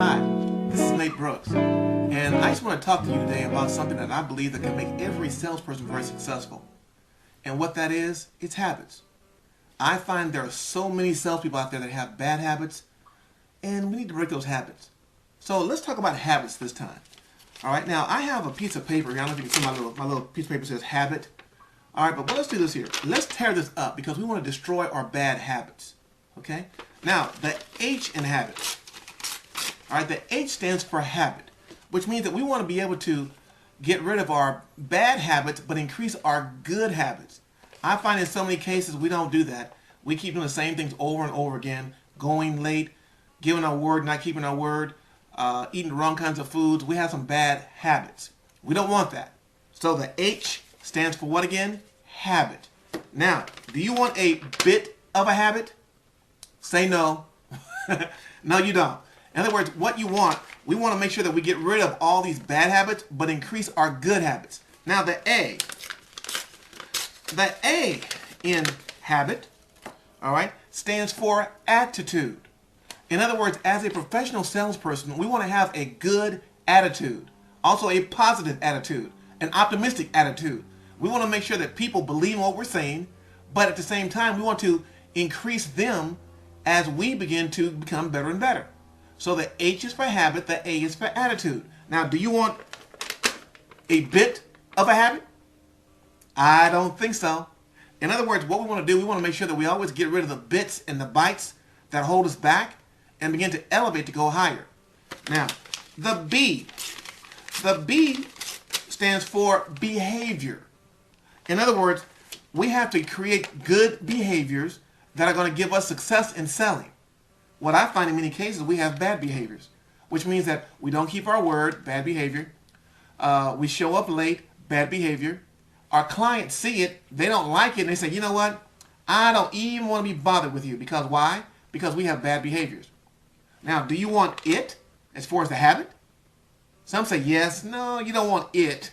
Hi, this is Nate Brooks, and I just want to talk to you today about something that I believe that can make every salesperson very successful. And what that is, it's habits. I find there are so many salespeople out there that have bad habits, and we need to break those habits. So let's talk about habits this time. All right, now I have a piece of paper here. I don't know if you can see my little piece of paper says habit. All right, but let's do this here. Let's tear this up because we want to destroy our bad habits. Okay? Now, the H in habit. All right, the H stands for habit, which means that we want to be able to get rid of our bad habits but increase our good habits. I find in so many cases we don't do that. We keep doing the same things over and over again, going late, giving our word, not keeping our word, eating the wrong kinds of foods. We have some bad habits. We don't want that. So the H stands for what again? Habit. Now, do you want a bit of a habit? Say no. No, you don't. In other words, what you want, we want to make sure that we get rid of all these bad habits, but increase our good habits. Now the A in habit, all right, stands for attitude. In other words, as a professional salesperson, we want to have a good attitude, also a positive attitude, an optimistic attitude. We want to make sure that people believe in what we're saying, but at the same time, we want to increase them as we begin to become better and better. So the H is for habit, the A is for attitude. Now, do you want a bit of a habit? I don't think so. In other words, what we want to do, we want to make sure that we always get rid of the bits and the bites that hold us back and begin to elevate to go higher. Now, the B stands for behavior. In other words, we have to create good behaviors that are going to give us success in selling. What I find in many cases, we have bad behaviors, which means that we don't keep our word, bad behavior. We show up late, bad behavior. Our clients see it, they don't like it, and they say, you know what? I don't even want to be bothered with you. Because why? Because we have bad behaviors. Now, do you want it as far as the habit? Some say yes. No, you don't want it.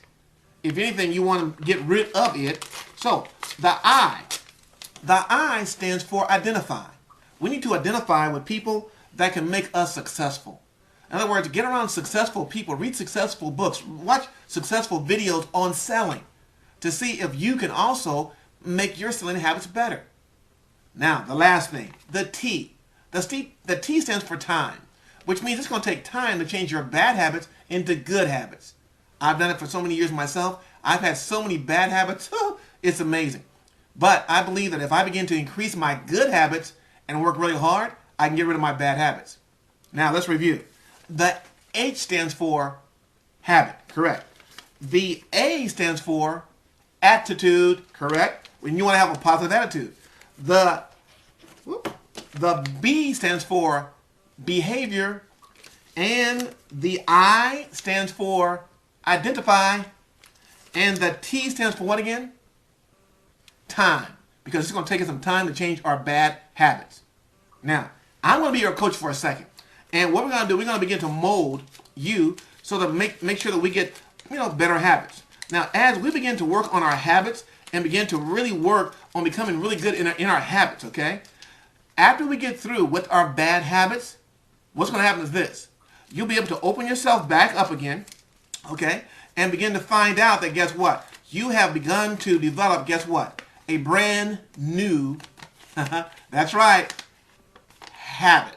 If anything, you want to get rid of it. So, the I stands for identify. We need to identify with people that can make us successful. In other words, get around successful people, read successful books, watch successful videos on selling to see if you can also make your selling habits better. Now, the last thing, the T. The T stands for time, which means it's going to take time to change your bad habits into good habits. I've done it for so many years myself. I've had so many bad habits. It's amazing. But I believe that if I begin to increase my good habits and work really hard, I can get rid of my bad habits. Now, let's review. The H stands for habit, correct. The A stands for attitude, correct. When you want to have a positive attitude. The B stands for behavior, and the I stands for identify, and the T stands for what again? Time. Because it's going to take us some time to change our bad habits. Now, I'm going to be your coach for a second. And what we're going to do, we're going to begin to mold you so that make sure that we get, better habits. Now, as we begin to work on our habits and begin to really work on becoming really good in our habits, okay? After we get through with our bad habits, what's going to happen is this. You'll be able to open yourself back up again, okay? And begin to find out that, guess what? You have begun to develop, guess what? A brand new, that's right, habit.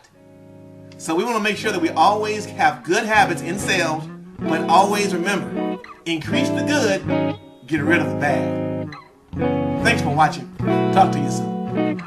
So we want to make sure that we always have good habits in sales, but always remember, increase the good, get rid of the bad. Thanks for watching. Talk to you soon.